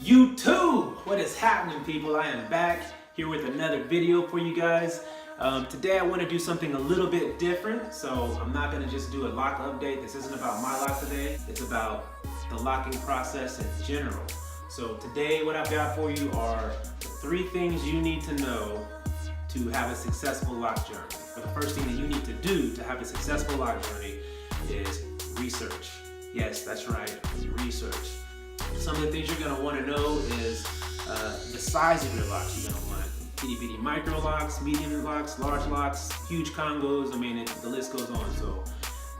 YouTube! What is happening, people? I am back here with another video for you guys. Today I want to do something a little bit different, so I'm not going to just do a lock update. This isn't about my lock today. It's about the locking process in general. So today what I've got for you are the 3 things you need to know to have a successful lock journey. But the first thing that you need to do to have a successful lock journey is research. Yes, that's right, research. Some of the things you're going to want to know is the size of your locks. You're going to want itty bitty micro locks, medium locks, large locks, huge congos. I mean, the list goes on. So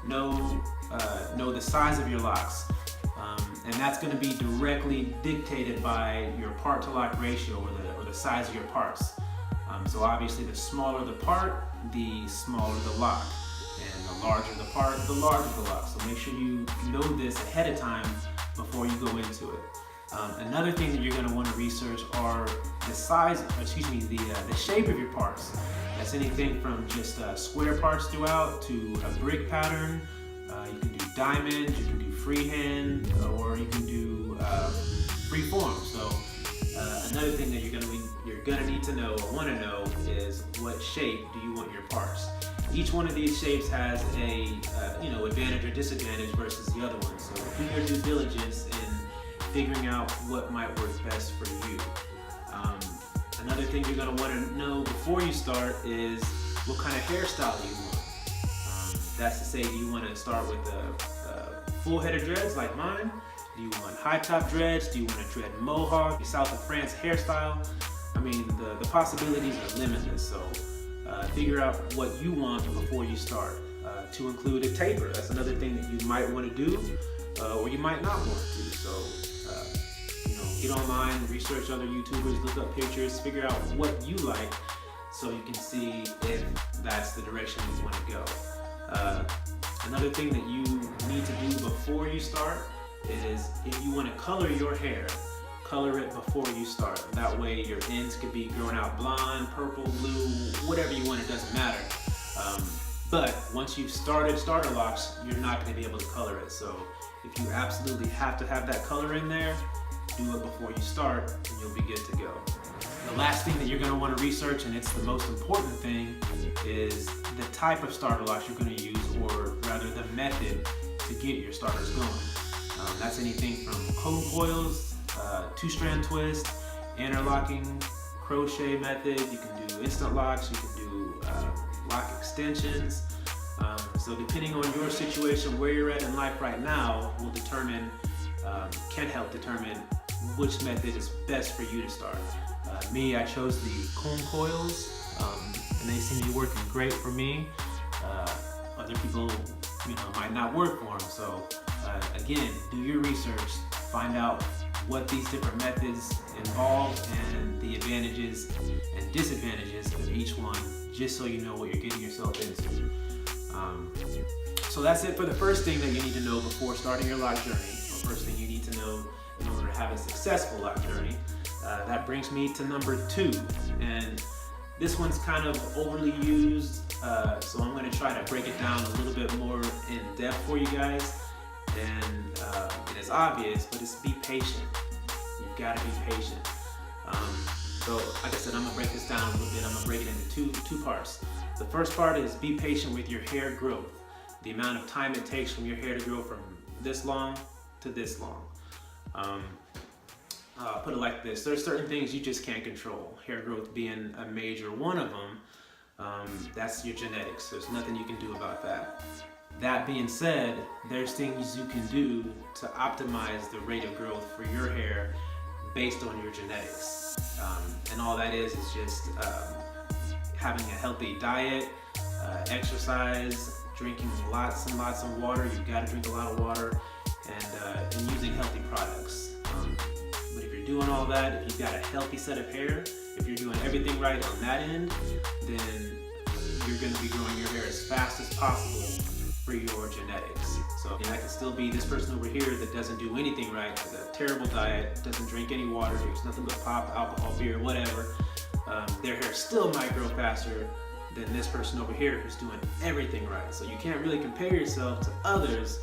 know the size of your locks. And that's going to be directly dictated by your part to lock ratio or the size of your parts. So obviously the smaller the part, the smaller the lock. And the larger the part, the larger the lock. So make sure you know this ahead of time before you go into it. Another thing that you're going to want to research are the size, the shape of your parts. That's anything from just square parts throughout to a brick pattern. You can do diamond, you can do freehand, or you can do freeform. So another thing that you're gonna need to know or want to know is what shape do you want your parts. Each one of these shapes has a advantage or disadvantage versus the other one. So do your due diligence in figuring out what might work best for you. Another thing you're going to want to know before you start is what kind of hairstyle you want. That's to say, do you want to start with a full head of dreads like mine? Do you want high top dreads? Do you want a dread mohawk, South of France hairstyle? I mean, the possibilities are limitless. So figure out what you want before you start. To include a taper, that's another thing that you might want to do, or you might not want to. So get online, research other YouTubers, look up pictures, figure out what you like, so you can see if that's the direction you want to go. Another thing that you need to do before you start is, if you want to color your hair, color it before you start. That way your ends could be growing out blonde, purple, blue, whatever you want, it doesn't matter. But once you've started starter locks, you're not going to be able to color it. So if you absolutely have to have that color in there, do it before you start and you'll be good to go. The last thing that you're going to want to research, and it's the most important thing, is the type of starter locks you're going to use, or rather the method to get your starters going. That's anything from cone coils, 2-strand twist, interlocking, crochet method. You can do instant locks, you can do lock extensions. So depending on your situation, where you're at in life right now, will can help determine which method is best for you to start. Me, I chose the cone coils, and they seem to be working great for me. Other people, might not work for them. So again, do your research, find out what these different methods involve and the advantages and disadvantages of each one, just so you know what you're getting yourself into. So that's it for the first thing that you need to know before starting your lock journey, or first thing you need to know in order to have a successful lock journey. That brings me to number 2, and this one's kind of overly used, so I'm going to try to break it down a little bit more in depth for you guys. And it is obvious, but it's be patient. You've got to be patient. So like I said, I'm going to break this down a little bit. I'm going to break it into two parts. The first part is be patient with your hair growth. The amount of time it takes from your hair to grow from this long to this long. I'll put it like this. There's certain things you just can't control. Hair growth being a major one of them. That's your genetics. There's nothing you can do about that. That being said, there's things you can do to optimize the rate of growth for your hair based on your genetics. And all that is just having a healthy diet, exercise, drinking lots and lots of water. You've got to drink a lot of water, and using healthy products. But if you're doing all that, if you've got a healthy set of hair, if you're doing everything right on that end, then you're going to be growing your hair as fast as possible for your genetics. So I can still be this person over here that doesn't do anything right, has a terrible diet, doesn't drink any water, drinks nothing but pop, alcohol, beer, whatever. Their hair still might grow faster than this person over here who's doing everything right. So you can't really compare yourself to others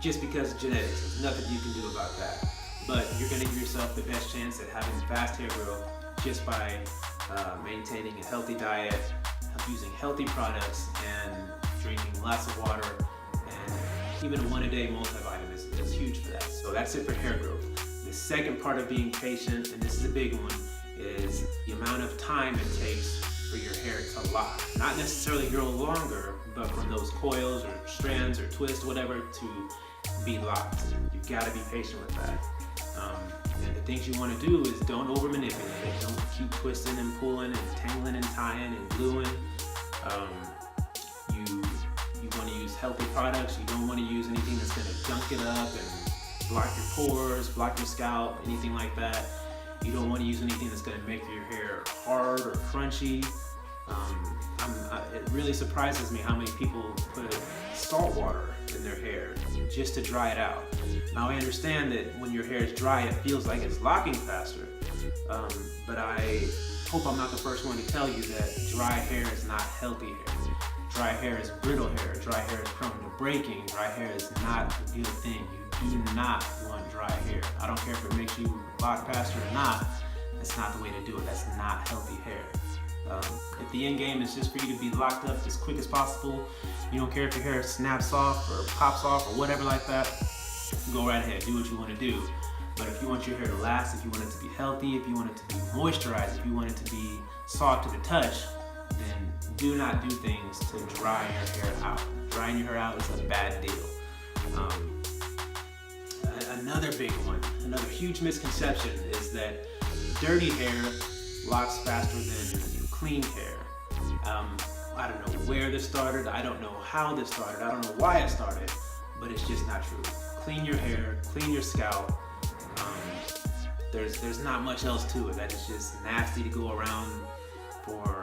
just because of genetics. There's nothing you can do about that. but you're gonna give yourself the best chance at having fast hair growth just by maintaining a healthy diet, using healthy products, and drinking lots of water, and even a 1-a-day multivitamin is huge for that. So that's it for hair growth. The second part of being patient, and this is a big one, is the amount of time it takes for your hair to lock. Not necessarily grow longer, but from those coils or strands or twists, whatever, to be locked. You've got to be patient with that. And the things you want to do is don't over manipulate it. Don't keep twisting and pulling and tangling and tying and gluing. You want to use healthy products. You don't want to use anything that's going to gunk it up and block your pores, block your scalp, anything like that. You don't want to use anything that's going to make your hair hard or crunchy. It really surprises me how many people put salt water in their hair just to dry it out. Now I understand that when your hair is dry, it feels like it's locking faster, but I hope I'm not the first one to tell you that dry hair is not healthy hair. Dry hair is brittle hair. Dry hair is prone to breaking. Dry hair is not a good thing. You do not want dry hair. I don't care if it makes you lock faster or not. That's not the way to do it. That's not healthy hair. If the end game is just for you to be locked up as quick as possible, you don't care if your hair snaps off or pops off or whatever like that, go right ahead, do what you want to do. But if you want your hair to last, if you want it to be healthy, if you want it to be moisturized, if you want it to be soft to the touch, then do not do things to dry your hair out. Drying your hair out is a bad deal. Another big one, another huge misconception is that dirty hair locks faster than clean hair. I don't know where this started, I don't know how this started, I don't know why it started, but it's just not true. Clean your hair, clean your scalp. There's not much else to it. That is just nasty to go around for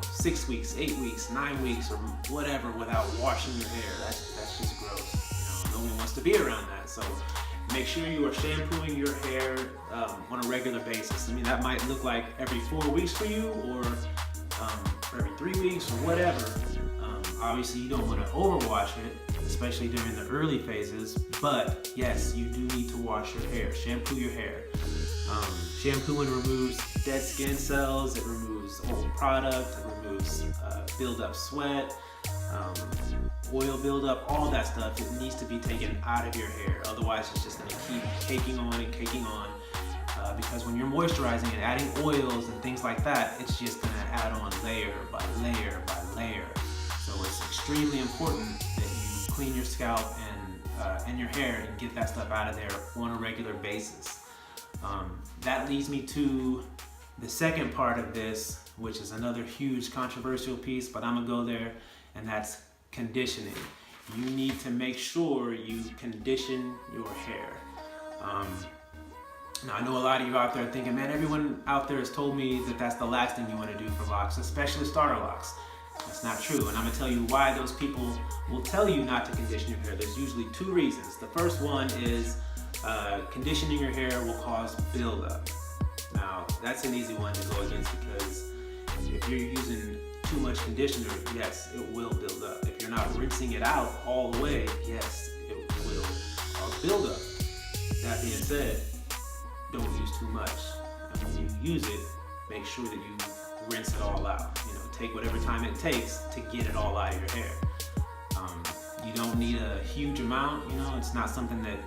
6 weeks, 8 weeks, 9 weeks, or whatever without washing your hair. That's just gross. No one wants to be around that. So make sure you are shampooing your hair on a regular basis. I mean, that might look like every 4 weeks for you, or every 3 weeks, or whatever. Obviously, you don't want to overwash it, especially during the early phases. But yes, you do need to wash your hair. Shampoo your hair. Shampooing removes dead skin cells. It removes old product. It removes build-up sweat, oil buildup, all that stuff. It needs to be taken out of your hair. Otherwise, it's just going to keep caking on and caking on. Because when you're moisturizing and adding oils and things like that, it's just going to add on layer by layer by layer. So it's extremely important that you clean your scalp and your hair and get that stuff out of there on a regular basis. That leads me to the second part of this, which is another huge controversial piece, but I'm gonna go there, and that's conditioning. You need to make sure you condition your hair. Now I know a lot of you out there thinking, man, everyone out there has told me that that's the last thing you want to do for locks, especially starter locks. That's not true, and I'm gonna tell you why those people will tell you not to condition your hair. There's usually 2 reasons. The first one is conditioning your hair will cause buildup. Now, that's an easy one to go against, because if you're using too much conditioner, yes, it will build up. If you're not rinsing it out all the way, yes, it will build up. That being said, don't use too much. And when you use it, make sure that you rinse it all out. Take whatever time it takes to get it all out of your hair. You don't need a huge amount. It's not something that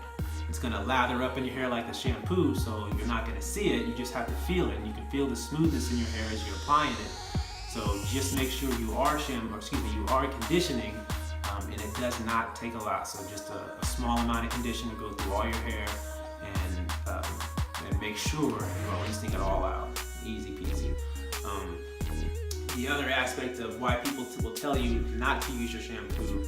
it's gonna lather up in your hair like the shampoo, so you're not gonna see it. You just have to feel it, and you can feel the smoothness in your hair as you're applying it. So just make sure you are you are conditioning, and it does not take a lot. So just a small amount of conditioner to go through all your hair, and make sure you are rinsing it all out. Easy peasy. The other aspect of why people will tell you not to use your shampoo,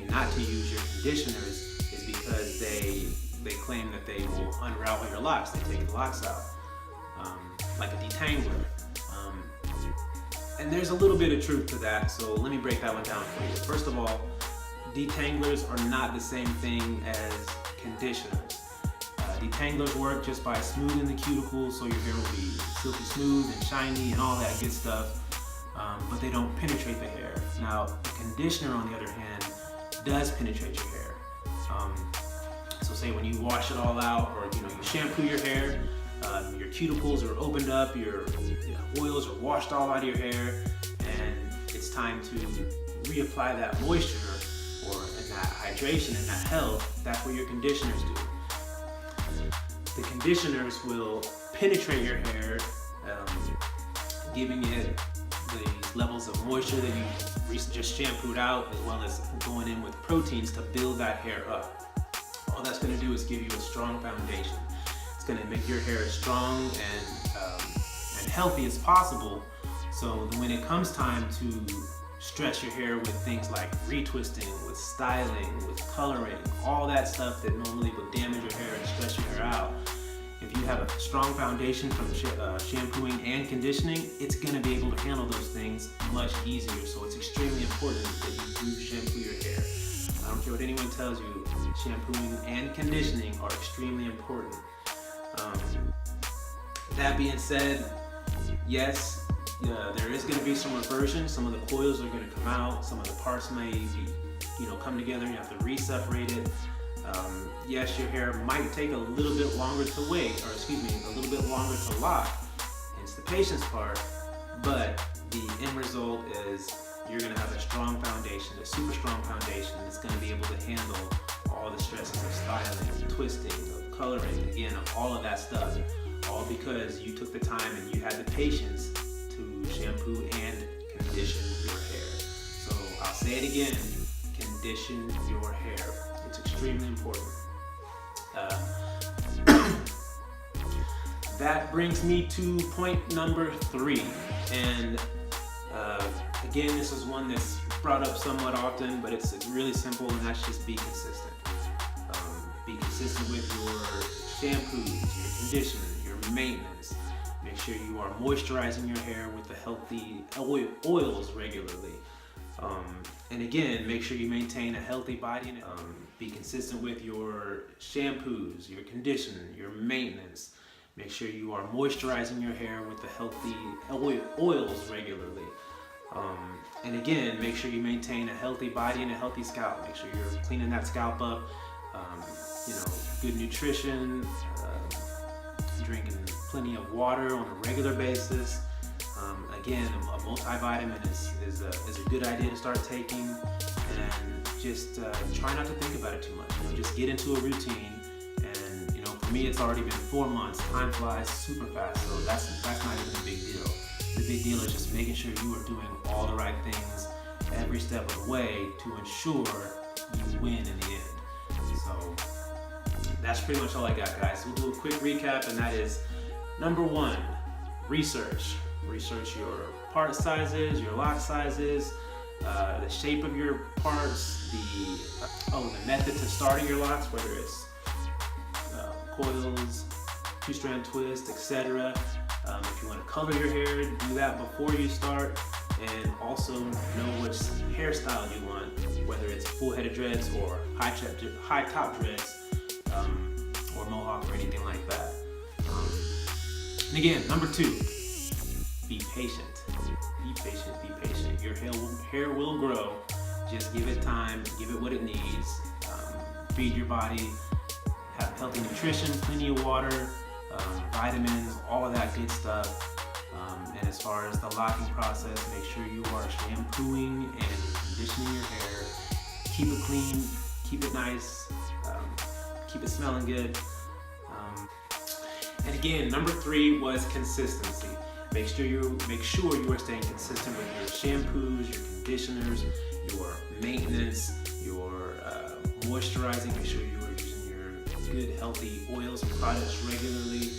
not to use your conditioners, is because they claim that they will unravel your locks. They take the locks out, like a detangler. And there's a little bit of truth to that, so let me break that one down for you. First of all, detanglers are not the same thing as conditioners. Detanglers work just by smoothing the cuticles, so your hair will be silky smooth and shiny and all that good stuff, but they don't penetrate the hair. Now, a conditioner, on the other hand, does penetrate your hair. So say when you wash it all out, or you shampoo your hair, your cuticles are opened up, your oils are washed all out of your hair, and it's time to reapply that moisture and that hydration and that health. That's what your conditioners do. The conditioners will penetrate your hair, giving it the levels of moisture that you just shampooed out, as well as going in with proteins to build that hair up. All that's going to do is give you a strong foundation. It's going to make your hair as strong and healthy as possible, so when it comes time to stress your hair with things like retwisting, with styling, with coloring, all that stuff that normally would damage your hair and stress your hair out, if you have a strong foundation from shampooing and conditioning, it's going to be able to handle those things much easier. So it's extremely important that you do shampoo your hair. I don't care what anyone tells you, shampooing and conditioning are extremely important. That being said, yes, there is going to be some reversion. Some of the coils are going to come out. Some of the parts may be, come together and you have to re-separate it. Yes, your hair might take a little bit longer to wait, or a little bit longer to lock. It's the patience part, but the end result is you're going to have a strong foundation, a super strong foundation that's going to be able to handle all the stresses of styling, of twisting, of coloring, again, of all of that stuff, all because you took the time and you had the patience to shampoo and condition your hair. So I'll say it again, condition your hair. It's extremely important. That brings me to point number 3, and again, this is one that's brought up somewhat often, but it's really simple, and that's just be consistent. Be consistent with your shampoos, your conditioner, your maintenance. Make sure you are moisturizing your hair with the healthy oils regularly. And again, make sure you maintain a healthy body. Be consistent with your shampoos, your conditioner, your maintenance. Make sure you are moisturizing your hair with the healthy oils regularly. And again, make sure you maintain a healthy body and a healthy scalp. Make sure you're cleaning that scalp up. Good nutrition, drinking plenty of water on a regular basis. Again, a multivitamin is a good idea to start taking, and just try not to think about it too much. Just get into a routine, and for me, it's already been 4 months. Time flies super fast, so that's not even a big deal. The big deal is just making sure you are doing all the right things every step of the way to ensure you win in the end. So that's pretty much all I got, guys. We'll do a quick recap, and that is number 1, research. Research your part sizes, your lock sizes, the shape of your parts, the method to starting your locks, whether it's coils, 2-strand twist, etc. If you want to color your hair, do that before you start, and also know which hairstyle you want, whether it's full-headed dreads or high top dreads, or mohawk or anything like that. And again, number 2. Be patient. Be patient. Be patient. Your hair will grow. Just give it time. Give it what it needs. Feed your body. Have healthy nutrition, plenty of water, vitamins, all of that good stuff. And as far as the locking process, make sure you are shampooing and conditioning your hair. Keep it clean. Keep it nice. Keep it smelling good. And again, number 3 was consistency. Make sure you are staying consistent with your shampoos, your conditioners, your maintenance, your moisturizing. Make sure you are using your good, healthy oils and products regularly.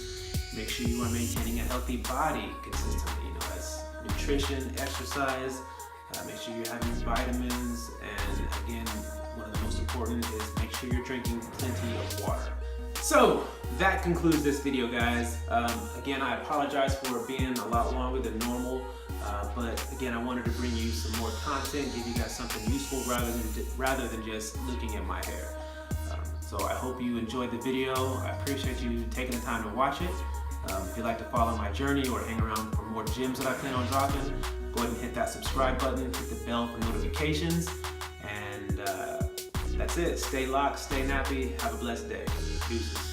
Make sure you are maintaining a healthy body consistently. That's nutrition, exercise. Make sure you're having vitamins, and again, one of the most important is make sure you're drinking plenty of water. So that concludes this video, guys. Again, I apologize for it being a lot longer than normal, but again, I wanted to bring you some more content, give you guys something useful rather than just looking at my hair. So I hope you enjoyed the video. I appreciate you taking the time to watch it. If you'd like to follow my journey or hang around for more gems that I plan on dropping, go ahead and hit that subscribe button, hit the bell for notifications, and That's it. Stay locked, stay nappy. Have a blessed day. Deuces.